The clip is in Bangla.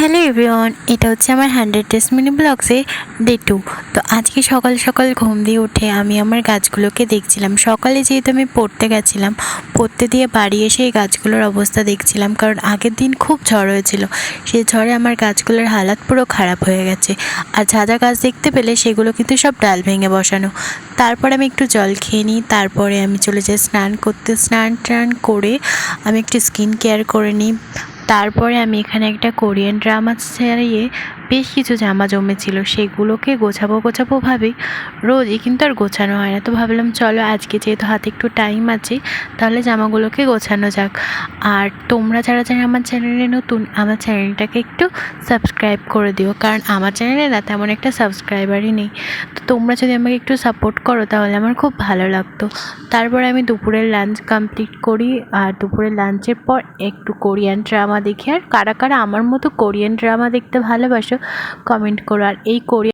হ্যালো এভরিওয়ান, এটা হচ্ছে আমার 100 ডেজ মিনি ব্লগসে ডে 2। তো আজকে সকাল সকাল ঘুম দিয়ে উঠে আমি আমার গাছগুলোকে দেখছিলাম। সকালে যেহেতু আমি পড়তে গেছিলাম, পড়তে দিয়ে বাড়ি এসে এই গাছগুলোর অবস্থা দেখছিলাম, কারণ আগের দিন খুব ঝড় হয়েছিল। সেই ঝড়ে আমার গাছগুলোর হালাত পুরো খারাপ হয়ে গেছে। আর যা যা গাছ দেখতে পেলে সেগুলো কিন্তু সব ডাল ভেঙে বসানো। তারপর আমি একটু জল খেয়ে নিই, তারপরে আমি চলে যাই স্নান করতে। স্নান টান করে আমি একটু স্কিন কেয়ার করে নিই। তারপরে আমি এখানে একটা কোরিয়ান ড্রামা চালিয়ে বেশ কিছু জামা জমেছিল, সেগুলোকে গোছাবো ভাবেই রোজই কিন্তু আর গোছানো হয় না। তো ভাবলাম চলো আজকে যেহেতু হাতে একটু টাইম আছে, তাহলে জামাগুলোকে গোছানো যাক। আর তোমরা যারা যারা আমার চ্যানেলে নতুন, আমার চ্যানেলটাকে একটু সাবস্ক্রাইব করে দিও, কারণ আমার চ্যানেলে না তেমন একটা সাবস্ক্রাইবারই নেই। তো তোমরা যদি আমাকে একটু সাপোর্ট করো তাহলে আমার খুব ভালো লাগতো। তারপরে আমি দুপুরের লাঞ্চ কমপ্লিট করি, আর দুপুরের লাঞ্চের পর একটু কোরিয়ান ড্রামা দেখি। আর কারা কারা আমার মতো কোরিয়ান ড্রামা দেখতে ভালোবাসো কমেন্ট করো। আর এই কোরিয়ান